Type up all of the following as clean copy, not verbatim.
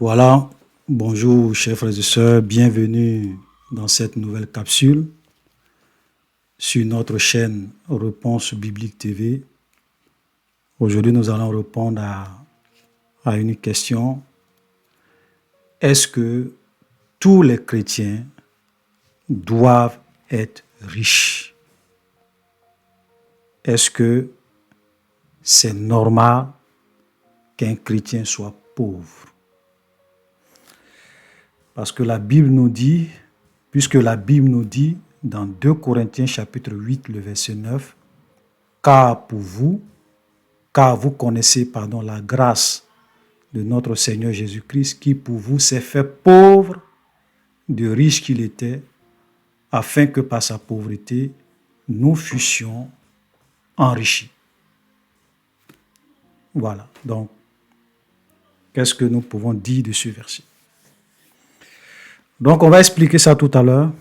Voilà, bonjour chers frères et sœurs, bienvenue dans cette nouvelle capsule sur notre chaîne Réponse Biblique TV. Aujourd'hui, nous allons répondre à une question. Est-ce que tous les chrétiens doivent être riches? Est-ce que c'est normal qu'un chrétien soit pauvre? Parce que la Bible nous dit, puisque la Bible nous dit dans 2 Corinthiens chapitre 8, le verset 9, car vous connaissez la grâce de notre Seigneur Jésus-Christ, qui pour vous s'est fait pauvre, de riche qu'il était, afin que par sa pauvreté, nous fussions enrichis. Voilà, donc, qu'est-ce que nous pouvons dire de ce verset? Donc, on va expliquer ça tout à l'heure,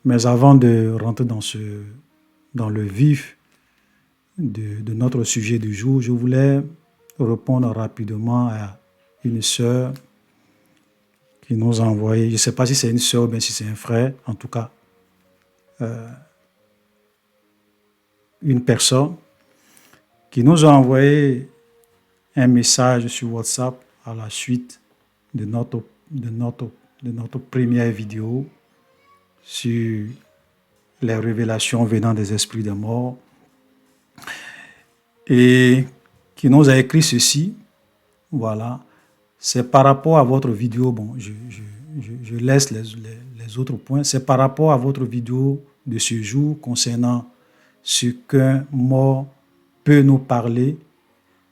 mais avant de rentrer dans le vif de notre sujet du jour, je voulais répondre rapidement à une sœur qui nous a envoyé, je ne sais pas si c'est une sœur ou bien si c'est un frère, en tout cas, une personne qui nous a envoyé un message sur WhatsApp à la suite de notre première vidéo sur les révélations venant des esprits des morts, et qui nous a écrit ceci. Voilà, c'est par rapport à votre vidéo, bon, je laisse les autres points, c'est par rapport à votre vidéo de ce jour concernant ce qu'un mort peut nous parler.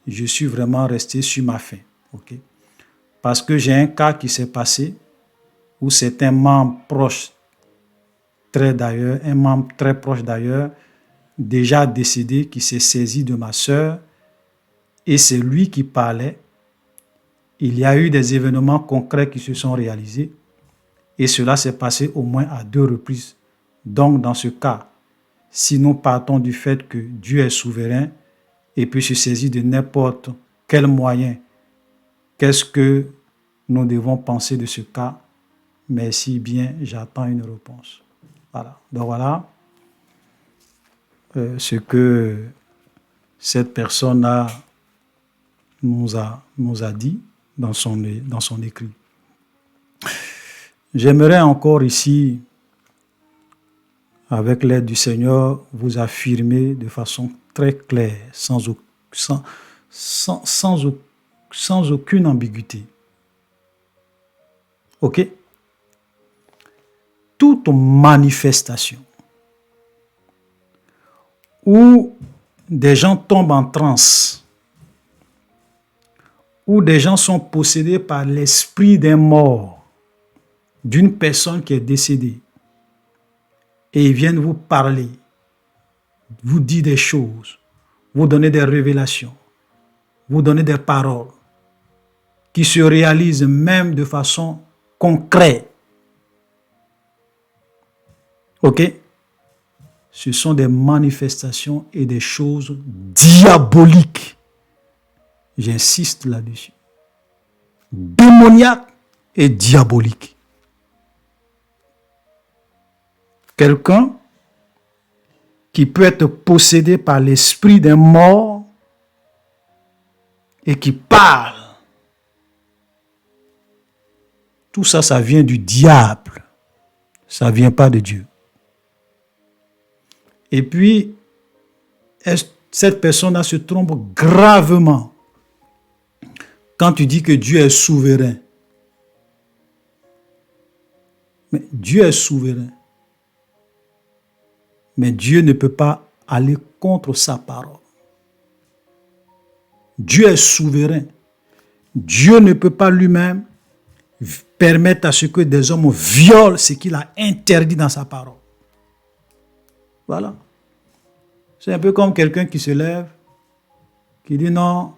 Je suis vraiment resté sur ma faim, ok? Parce que j'ai un cas qui s'est passé où c'est un membre très proche d'ailleurs, déjà décédé, qui s'est saisi de ma sœur, et c'est lui qui parlait. Il y a eu des événements concrets qui se sont réalisés, et cela s'est passé au moins à 2 reprises. Donc, dans ce cas, si nous partons du fait que Dieu est souverain et peut se saisir de n'importe quel moyen, qu'est-ce que nous devons penser de ce cas? Merci bien, j'attends une réponse. Voilà. Donc voilà ce que cette personne-là nous a dit dans son écrit. J'aimerais encore ici, avec l'aide du Seigneur, vous affirmer de façon très claire, sans aucune ambiguïté. Ok? Toute manifestation où des gens tombent en transe, où des gens sont possédés par l'esprit d'un mort, d'une personne qui est décédée, et ils viennent vous parler, vous dire des choses, vous donner des révélations, vous donner des paroles qui se réalisent même de façon concrète. Ok? Ce sont des manifestations et des choses diaboliques. J'insiste là-dessus. Démoniaques et diaboliques. Quelqu'un qui peut être possédé par l'esprit d'un mort et qui parle. Tout ça, ça vient du diable. Ça ne vient pas de Dieu. Et puis, cette personne-là se trompe gravement quand tu dis que Dieu est souverain. Mais Dieu est souverain. Mais Dieu ne peut pas aller contre sa parole. Dieu est souverain. Dieu ne peut pas lui-même permettre à ce que des hommes violent ce qu'il a interdit dans sa parole. Voilà. C'est un peu comme quelqu'un qui se lève, qui dit non,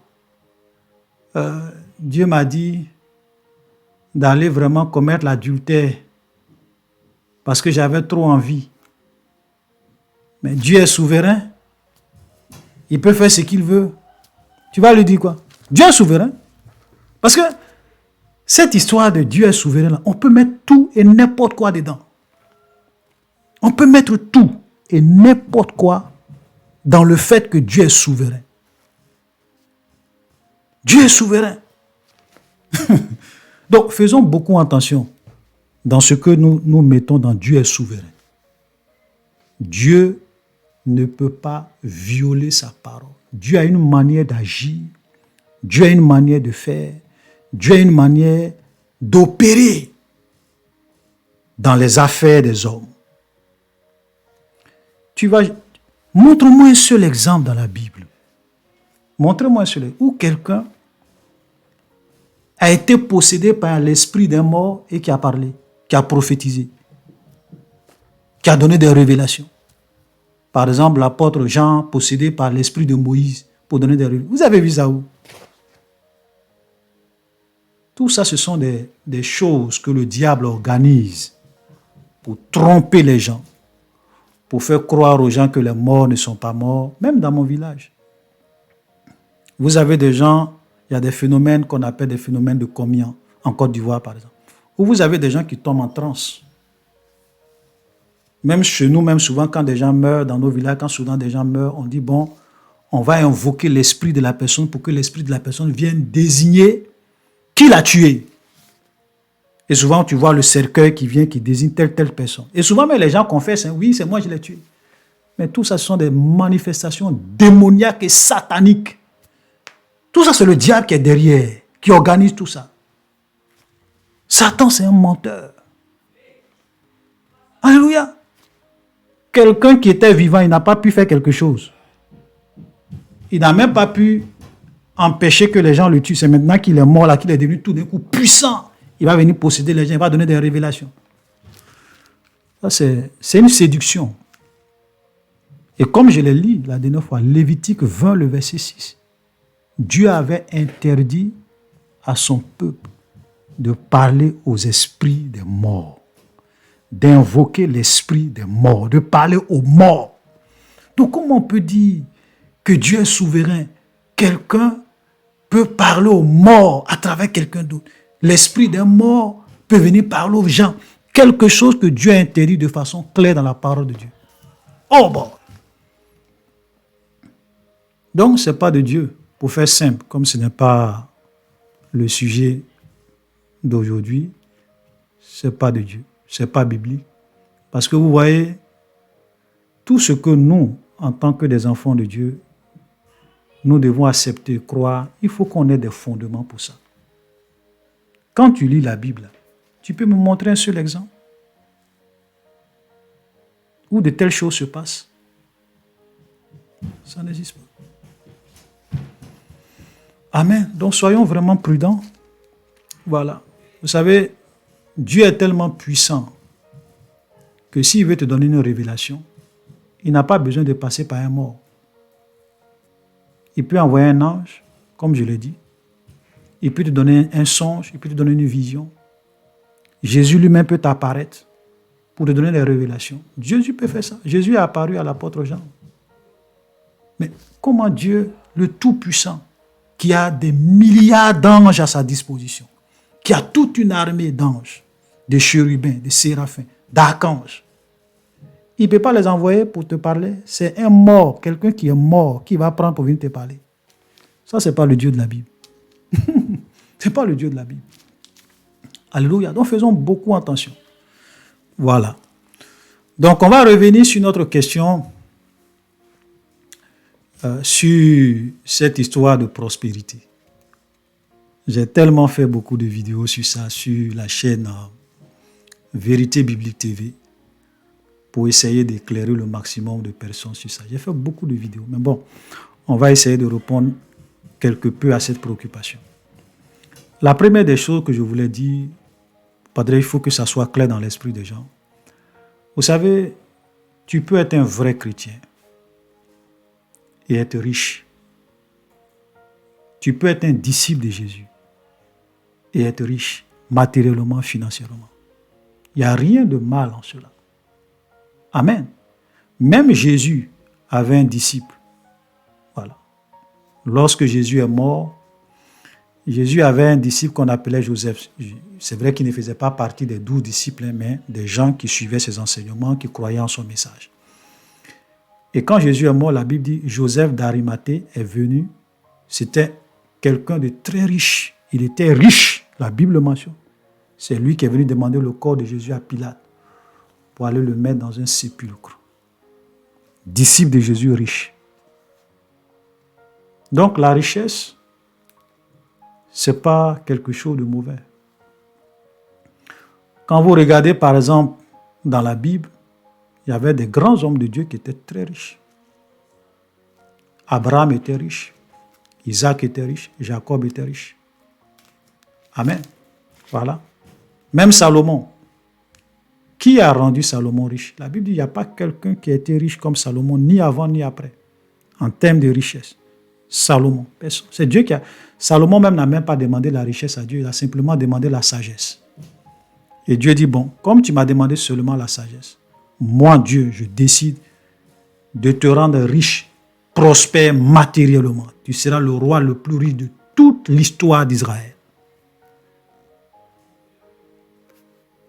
Dieu m'a dit d'aller vraiment commettre l'adultère parce que j'avais trop envie. Mais Dieu est souverain. Il peut faire ce qu'il veut. Tu vas lui dire quoi? Dieu est souverain. Parce que Cette histoire de Dieu est souverain, là, on peut mettre tout et n'importe quoi dedans. On peut mettre tout et n'importe quoi dans le fait que Dieu est souverain. Dieu est souverain. Donc, faisons beaucoup attention dans ce que nous mettons dans Dieu est souverain. Dieu ne peut pas violer sa parole. Dieu a une manière d'agir. Dieu a une manière de faire. Dieu a une manière d'opérer dans les affaires des hommes. Montre-moi un seul exemple dans la Bible. Montre-moi un seul exemple où quelqu'un a été possédé par l'esprit d'un mort et qui a parlé, qui a prophétisé, qui a donné des révélations. Par exemple, l'apôtre Jean possédé par l'esprit de Moïse pour donner des révélations. Vous avez vu ça où? Tout ça, ce sont des choses que le diable organise pour tromper les gens, pour faire croire aux gens que les morts ne sont pas morts, même dans mon village. Vous avez des gens, il y a des phénomènes qu'on appelle des phénomènes de communion, en Côte d'Ivoire par exemple, où vous avez des gens qui tombent en transe. Même chez nous, même souvent quand des gens meurent dans nos villages, quand souvent des gens meurent, on dit bon, on va invoquer l'esprit de la personne pour que l'esprit de la personne vienne désigner qui l'a tué. Et souvent, tu vois le cercueil qui vient, qui désigne telle personne. Et souvent, mais les gens confessent, hein, oui, c'est moi qui l'ai tué. Mais tout ça, ce sont des manifestations démoniaques et sataniques. Tout ça, c'est le diable qui est derrière, qui organise tout ça. Satan, c'est un menteur. Alléluia. Quelqu'un qui était vivant, il n'a pas pu faire quelque chose. Il n'a même pas pu empêcher que les gens le tuent. C'est maintenant qu'il est mort là, qu'il est devenu tout d'un coup puissant. Il va venir posséder les gens, il va donner des révélations. Ça, c'est une séduction. Et comme je l'ai lu la dernière fois, Lévitique 20, le verset 6, Dieu avait interdit à son peuple de parler aux esprits des morts, d'invoquer l'esprit des morts, de parler aux morts. Donc comment on peut dire que Dieu est souverain? Quelqu'un peut parler aux morts à travers quelqu'un d'autre. L'esprit des morts peut venir parler aux gens. Quelque chose que Dieu a interdit de façon claire dans la parole de Dieu. Oh bon! Donc, ce n'est pas de Dieu. Pour faire simple, comme ce n'est pas le sujet d'aujourd'hui, ce n'est pas de Dieu. Ce n'est pas biblique. Parce que vous voyez, tout ce que nous, en tant que des enfants de Dieu, nous devons accepter, croire, il faut qu'on ait des fondements pour ça. Quand tu lis la Bible, tu peux me montrer un seul exemple où de telles choses se passent? Ça n'existe pas. Amen. Donc soyons vraiment prudents. Voilà. Vous savez, Dieu est tellement puissant que s'il veut te donner une révélation, il n'a pas besoin de passer par un mort. Il peut envoyer un ange, comme je l'ai dit. Il peut te donner un songe, il peut te donner une vision. Jésus lui-même peut t'apparaître pour te donner des révélations. Jésus peut faire ça. Jésus est apparu à l'apôtre Jean. Mais comment Dieu, le Tout-Puissant, qui a des milliards d'anges à sa disposition, qui a toute une armée d'anges, de chérubins, de séraphins, d'archanges, il ne peut pas les envoyer pour te parler. C'est un mort, quelqu'un qui est mort, qui va prendre pour venir te parler. Ça, ce n'est pas le Dieu de la Bible. Ce n'est pas le Dieu de la Bible. Alléluia. Donc, faisons beaucoup attention. Voilà. Donc, on va revenir sur notre question, sur cette histoire de prospérité. J'ai tellement fait beaucoup de vidéos sur ça, sur la chaîne Vérité Biblique TV, pour essayer d'éclairer le maximum de personnes sur ça. J'ai fait beaucoup de vidéos. Mais bon, on va essayer de répondre quelque peu à cette préoccupation. La première des choses que je voulais dire, Padre, il faut que ça soit clair dans l'esprit des gens. Vous savez, tu peux être un vrai chrétien et être riche. Tu peux être un disciple de Jésus et être riche matériellement, financièrement. Il n'y a rien de mal en cela. Amen. Même Jésus avait un disciple. Voilà. Lorsque Jésus est mort, Jésus avait un disciple qu'on appelait Joseph. C'est vrai qu'il ne faisait pas partie des 12 disciples, mais des gens qui suivaient ses enseignements, qui croyaient en son message. Et quand Jésus est mort, la Bible dit Joseph d'Arimathée est venu. C'était quelqu'un de très riche. Il était riche, la Bible le mentionne. C'est lui qui est venu demander le corps de Jésus à Pilate pour aller le mettre dans un sépulcre. Disciple de Jésus riche. Donc la richesse, ce n'est pas quelque chose de mauvais. Quand vous regardez par exemple dans la Bible, il y avait des grands hommes de Dieu qui étaient très riches. Abraham était riche, Isaac était riche, Jacob était riche. Amen. Voilà. Même Salomon. Qui a rendu Salomon riche? La Bible dit qu'il n'y a pas quelqu'un qui a été riche comme Salomon, ni avant ni après, en termes de richesse. Salomon. C'est Dieu qui a... Salomon même n'a même pas demandé la richesse à Dieu, il a simplement demandé la sagesse. Et Dieu dit, bon, comme tu m'as demandé seulement la sagesse, moi, Dieu, je décide de te rendre riche, prospère matériellement. Tu seras le roi le plus riche de toute l'histoire d'Israël.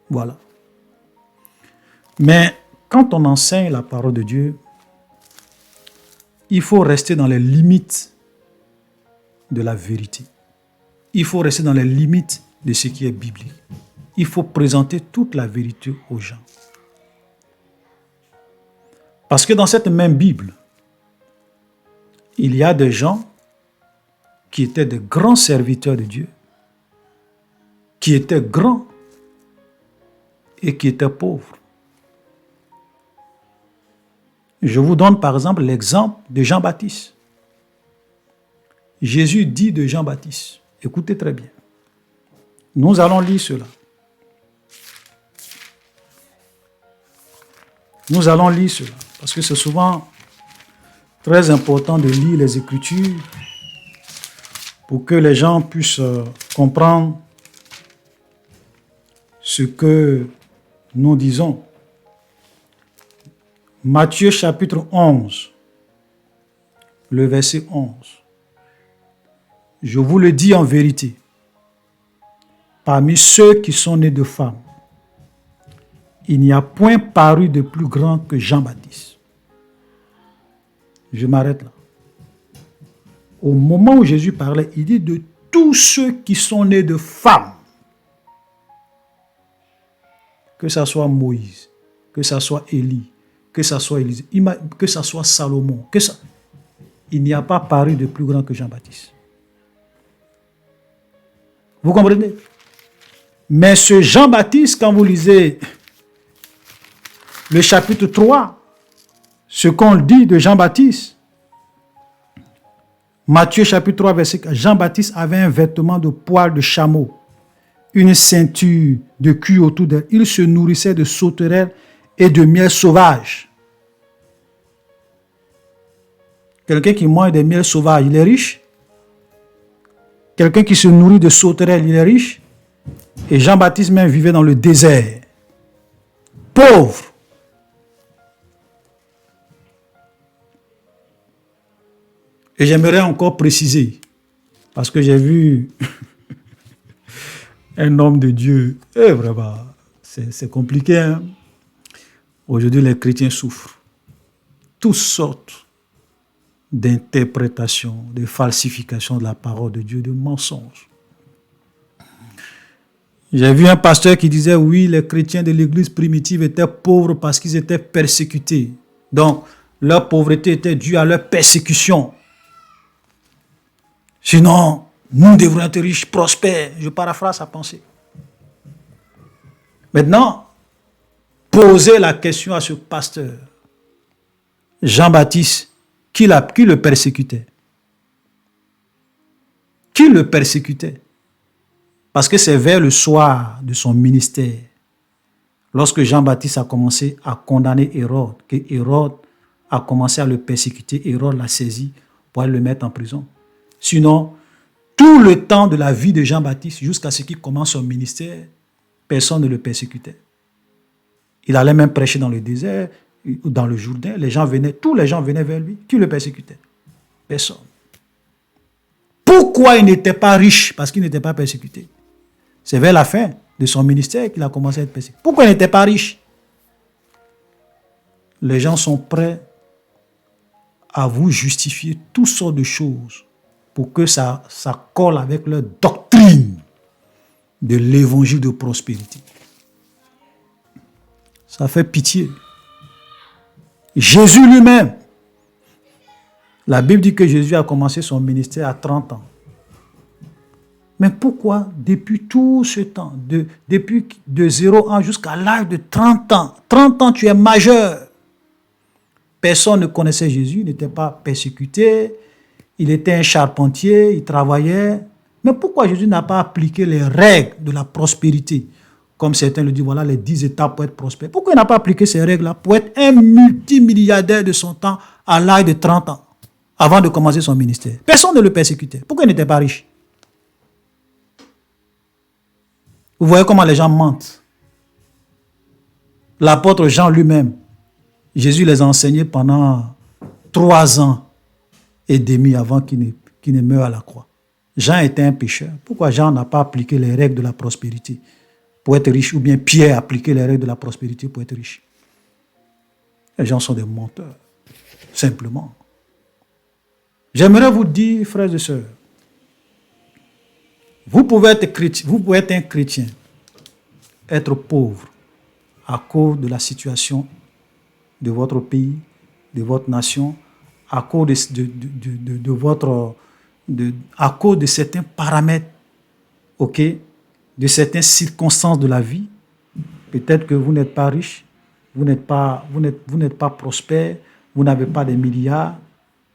Voilà. Mais quand on enseigne la parole de Dieu, il faut rester dans les limites de la vérité. Il faut rester dans les limites de ce qui est biblique. Il faut présenter toute la vérité aux gens. Parce que dans cette même Bible, il y a des gens qui étaient de grands serviteurs de Dieu, qui étaient grands et qui étaient pauvres. Je vous donne par exemple l'exemple de Jean-Baptiste. Jésus dit de Jean-Baptiste, écoutez très bien, nous allons lire cela. Nous allons lire cela, parce que c'est souvent très important de lire les Écritures pour que les gens puissent comprendre ce que nous disons. Matthieu chapitre 11, le verset 11. Je vous le dis en vérité, parmi ceux qui sont nés de femmes, il n'y a point paru de plus grand que Jean-Baptiste. Je m'arrête là. Au moment où Jésus parlait, il dit de tous ceux qui sont nés de femmes, que ce soit Moïse, que ce soit Élie, que ce soit Élisée, que ce soit Salomon, il n'y a pas paru de plus grand que Jean-Baptiste. Vous comprenez? Mais ce Jean-Baptiste, quand vous lisez le chapitre 3, ce qu'on dit de Jean-Baptiste, Matthieu chapitre 3, verset 4, Jean-Baptiste avait un vêtement de poil de chameau, une ceinture de cuir autour d'elle. Il se nourrissait de sauterelles et de miel sauvage. Quelqu'un qui mange des miels sauvages, il est riche. Quelqu'un qui se nourrit de sauterelles, il est riche. Et Jean-Baptiste même vivait dans le désert. Pauvre. Et j'aimerais encore préciser, parce que j'ai vu un homme de Dieu, et vraiment, c'est compliqué. Hein? Aujourd'hui, les chrétiens souffrent. Toutes sortes d'interprétations, de falsifications de la parole de Dieu, de mensonges. J'ai vu un pasteur qui disait, oui, les chrétiens de l'église primitive étaient pauvres parce qu'ils étaient persécutés. Donc, leur pauvreté était due à leur persécution. Sinon, nous devrions être riches, prospères. Je paraphrase sa pensée. Maintenant, posez la question à ce pasteur. Jean-Baptiste, qui le persécutait? Qui le persécutait? Parce que c'est vers le soir de son ministère, lorsque Jean-Baptiste a commencé à condamner Hérode, que Hérode a commencé à le persécuter, Hérode l'a saisi pour aller le mettre en prison. Sinon, tout le temps de la vie de Jean-Baptiste, jusqu'à ce qu'il commence son ministère, personne ne le persécutait. Il allait même prêcher dans le désert, ou dans le Jourdain, tous les gens venaient vers lui. Qui le persécutait? Personne. pourquoi il n'était pas riche? Parce qu'il n'était pas persécuté. C'est vers la fin de son ministère qu'il a commencé à être persécuté. Pourquoi il n'était pas riche? Les gens sont prêts à vous justifier toutes sortes de choses pour que ça colle avec leur doctrine de l'évangile de prospérité. Ça fait pitié. Jésus lui-même, la Bible dit que Jésus a commencé son ministère à 30 ans. Mais pourquoi, depuis tout ce temps, depuis de 0 ans jusqu'à l'âge de 30 ans, tu es majeur. Personne ne connaissait Jésus, il n'était pas persécuté, il était un charpentier, il travaillait. Mais pourquoi Jésus n'a pas appliqué les règles de la prospérité? Comme certains le disent, voilà les 10 étapes pour être prospère. Pourquoi il n'a pas appliqué ces règles-là pour être un multimilliardaire de son temps à l'âge de 30 ans, avant de commencer son ministère? Personne ne le persécutait. Pourquoi il n'était pas riche? Vous voyez comment les gens mentent. L'apôtre Jean lui-même, Jésus les a enseignés pendant 3 ans et demi avant qu'il ne meure à la croix. Jean était un pécheur. Pourquoi Jean n'a pas appliqué les règles de la prospérité pour être riche, ou bien Pierre a appliqué les règles de la prospérité pour être riche? Les gens sont des menteurs, simplement. J'aimerais vous dire, frères et sœurs, vous pouvez être un chrétien, être pauvre à cause de la situation de votre pays, de votre nation, à cause à cause de certains paramètres, ok, de certaines circonstances de la vie. Peut-être que vous n'êtes pas riche, vous n'êtes pas prospère, vous n'avez pas des milliards.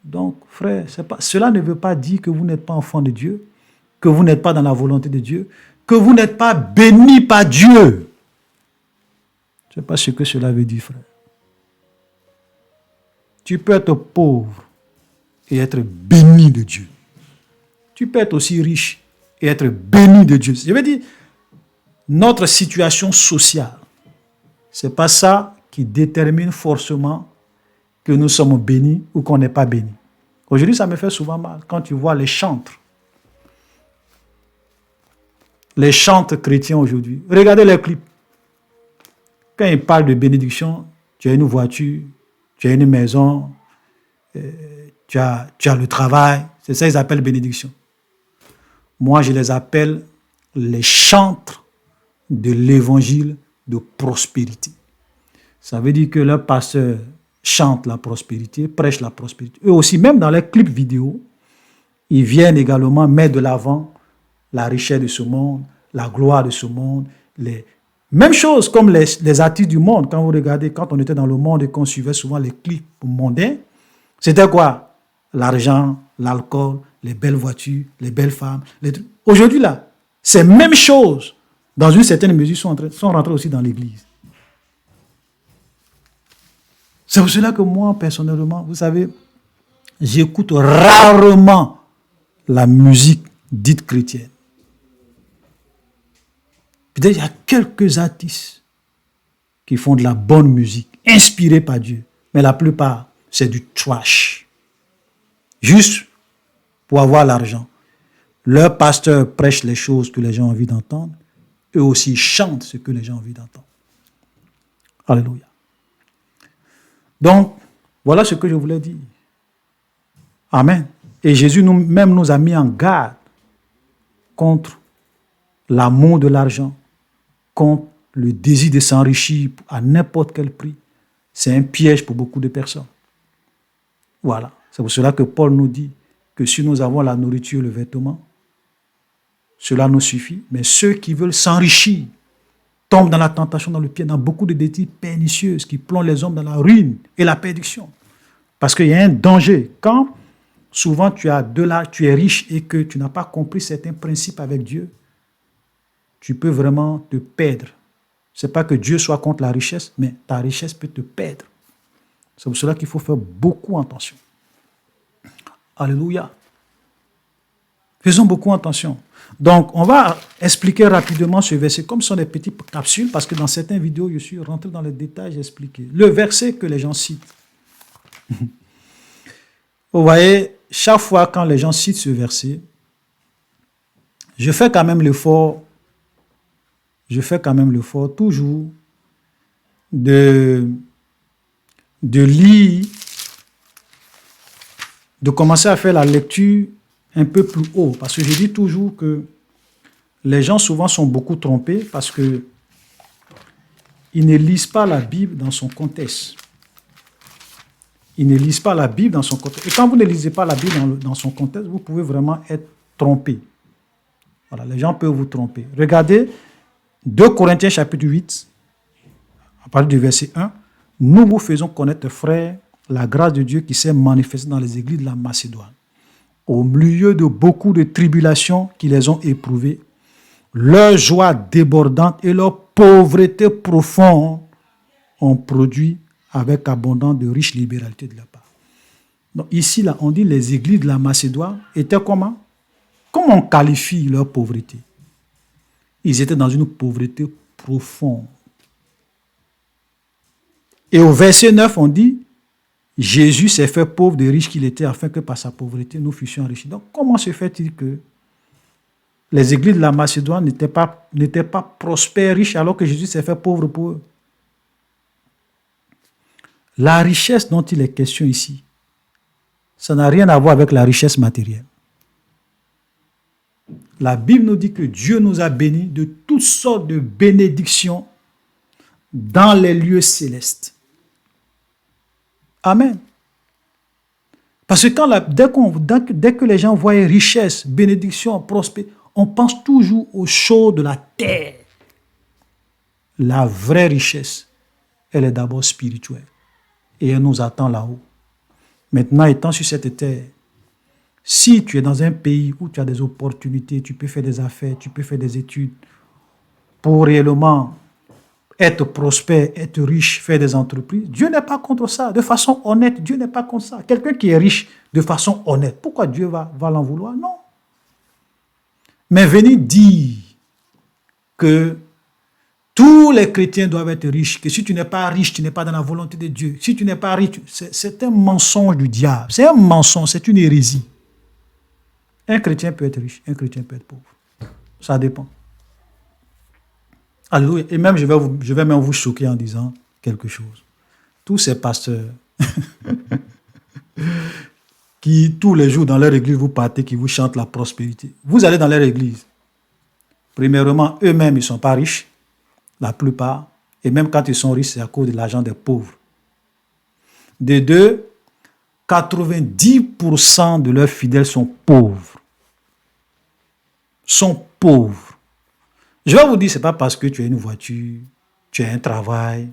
Donc, frère, cela ne veut pas dire que vous n'êtes pas enfant de Dieu, que vous n'êtes pas dans la volonté de Dieu, que vous n'êtes pas béni par Dieu. Je ne sais pas ce que cela veut dire, frère. Tu peux être pauvre et être béni de Dieu. Tu peux être aussi riche et être béni de Dieu. Je veux dire, notre situation sociale, ce n'est pas ça qui détermine forcément que nous sommes bénis ou qu'on n'est pas bénis. Aujourd'hui, ça me fait souvent mal quand tu vois les chantres. Les chantres chrétiens aujourd'hui. Regardez les clips. Quand ils parlent de bénédiction, tu as une voiture, tu as une maison, tu as le travail. C'est ça qu'ils appellent bénédiction. Moi, je les appelle les chantres de l'évangile de prospérité. Ça veut dire que leur pasteur chante la prospérité, prêche la prospérité. Eux aussi, même dans les clips vidéo, ils viennent également mettre de l'avant la richesse de ce monde, la gloire de ce monde. Même chose comme les artistes du monde. Quand vous regardez, quand on était dans le monde et qu'on suivait souvent les clips mondains, c'était quoi? L'argent, l'alcool, les belles voitures, les belles femmes. Aujourd'hui, là, ces mêmes choses, dans une certaine mesure, sont rentrées aussi dans l'église. C'est pour cela que moi, personnellement, vous savez, j'écoute rarement la musique dite chrétienne. Peut-être il y a quelques artistes qui font de la bonne musique, inspirés par Dieu. Mais la plupart, c'est du trash. Juste pour avoir l'argent. Leur pasteur prêche les choses que les gens ont envie d'entendre. Eux aussi chantent ce que les gens ont envie d'entendre. Alléluia. Donc, voilà ce que je voulais dire. Amen. Et Jésus même nous a mis en garde contre l'amour de l'argent, contre le désir de s'enrichir à n'importe quel prix. C'est un piège pour beaucoup de personnes. Voilà. C'est pour cela que Paul nous dit que si nous avons la nourriture et le vêtement, cela nous suffit. Mais ceux qui veulent s'enrichir tombent dans la tentation, dans le pied, dans beaucoup de désirs pernicieux qui plongent les hommes dans la ruine et la perdition. Parce qu'il y a un danger. Quand souvent tu as de l'argent, tu es riche et que tu n'as pas compris certains principes avec Dieu, tu peux vraiment te perdre. Ce n'est pas que Dieu soit contre la richesse, mais ta richesse peut te perdre. C'est pour cela qu'il faut faire beaucoup attention. Alléluia. Faisons beaucoup attention. Donc, on va expliquer rapidement ce verset, comme ce sont des petites capsules, parce que dans certaines vidéos, je suis rentré dans les détails, j'ai expliqué. Le verset que les gens citent. Vous voyez, chaque fois quand les gens citent ce verset, je fais quand même l'effort toujours de lire, de commencer à faire la lecture un peu plus haut. Parce que je dis toujours que les gens souvent sont beaucoup trompés parce que ils ne lisent pas la Bible dans son contexte. Ils ne lisent pas la Bible dans son contexte. Et quand vous ne lisez pas la Bible dans son contexte, vous pouvez vraiment être trompé. Voilà, les gens peuvent vous tromper. Regardez 2 Corinthiens chapitre 8, à partir du verset 1. Nous vous faisons connaître, frères, la grâce de Dieu qui s'est manifestée dans les églises de la Macédoine. Au milieu de beaucoup de tribulations qui les ont éprouvées, leur joie débordante et leur pauvreté profonde ont produit avec abondance de riches libéralités de leur part. Donc ici, là, on dit les églises de la Macédoine étaient comment? Comment on qualifie leur pauvreté? Ils étaient dans une pauvreté profonde. Et au verset 9, on dit Jésus s'est fait pauvre des riches qu'il était afin que par sa pauvreté, nous fussions enrichis. Donc comment se fait-il que les églises de la Macédoine n'étaient pas prospères, riches, alors que Jésus s'est fait pauvre pour eux? La richesse dont il est question ici, ça n'a rien à voir avec la richesse matérielle. La Bible nous dit que Dieu nous a bénis de toutes sortes de bénédictions dans les lieux célestes. Amen. Parce que dès que les gens voient richesse, bénédiction, prospérité, on pense toujours aux choses de la terre. La vraie richesse, elle est d'abord spirituelle. Et elle nous attend là-haut. Maintenant, étant sur cette terre, si tu es dans un pays où tu as des opportunités, tu peux faire des affaires, tu peux faire des études, pour réellement être prospère, être riche, faire des entreprises, Dieu n'est pas contre ça, de façon honnête, Dieu n'est pas contre ça. Quelqu'un qui est riche de façon honnête, pourquoi Dieu va l'en vouloir? Non. Mais venir dire que tous les chrétiens doivent être riches, que si tu n'es pas riche, tu n'es pas dans la volonté de Dieu. Si tu n'es pas riche, c'est un mensonge du diable. C'est un mensonge, c'est une hérésie. Un chrétien peut être riche, un chrétien peut être pauvre. Ça dépend. Alléluia. Et même, je vais même vous choquer en disant quelque chose. Tous ces pasteurs qui, tous les jours, dans leur église, vous partez, qui vous chantent la prospérité. Vous allez dans leur église. Premièrement, eux-mêmes, ils ne sont pas riches, la plupart. Et même quand ils sont riches, c'est à cause de l'argent des pauvres. De deux, 90% de leurs fidèles sont pauvres. Sont pauvres. Je vais vous dire, ce n'est pas parce que tu as une voiture, tu as un travail,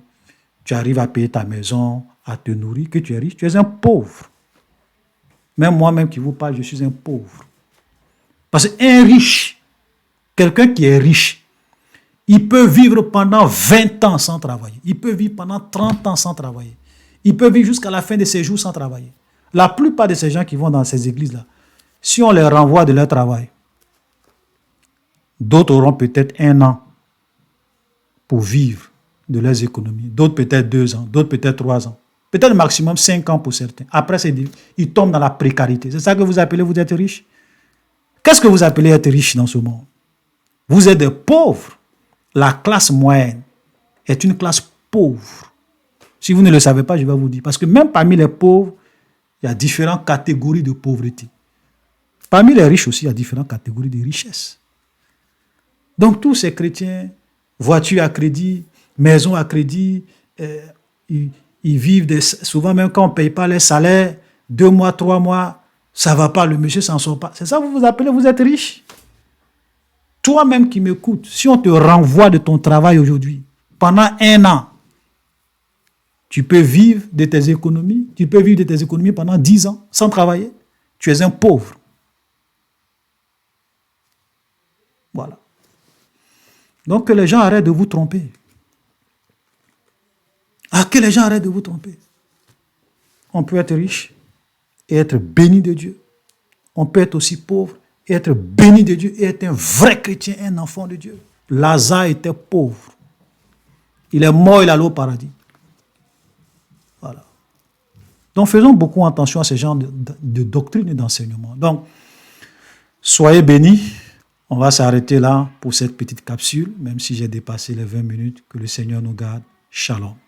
tu arrives à payer ta maison, à te nourrir, que tu es riche. Tu es un pauvre. Même moi-même qui vous parle, je suis un pauvre. Parce qu'un riche, quelqu'un qui est riche, il peut vivre pendant 20 ans sans travailler. Il peut vivre pendant 30 ans sans travailler. Il peut vivre jusqu'à la fin de ses jours sans travailler. La plupart de ces gens qui vont dans ces églises-là, si on les renvoie de leur travail, d'autres auront peut-être 1 an pour vivre de leurs économies. D'autres peut-être 2 ans, d'autres peut-être 3 ans. Peut-être maximum 5 ans pour certains. Après, ils tombent dans la précarité. C'est ça que vous appelez vous êtes riche? Qu'est-ce que vous appelez être riche dans ce monde? Vous êtes des pauvres. La classe moyenne est une classe pauvre. Si vous ne le savez pas, je vais vous dire. Parce que même parmi les pauvres, il y a différentes catégories de pauvreté. Parmi les riches aussi, il y a différentes catégories de richesse. Donc tous ces chrétiens, voiture à crédit, maison à crédit, ils vivent souvent même quand on ne paye pas les salaires, 2 mois, 3 mois, ça ne va pas, le monsieur s'en sort pas. C'est ça que vous vous appelez, vous êtes riche? Toi-même qui m'écoutes, si on te renvoie de ton travail aujourd'hui, pendant 1 an, tu peux vivre de tes économies, pendant 10 ans sans travailler. Tu es un pauvre. Voilà. Donc que les gens arrêtent de vous tromper. Que les gens arrêtent de vous tromper. On peut être riche et être béni de Dieu. On peut être aussi pauvre et être béni de Dieu et être un vrai chrétien, un enfant de Dieu. Lazare était pauvre. Il est mort, il est allé au paradis. Voilà. Donc faisons beaucoup attention à ce genre de doctrine et d'enseignement. Donc, soyez bénis. On va s'arrêter là pour cette petite capsule, même si j'ai dépassé les 20 minutes. Que le Seigneur nous garde. Shalom.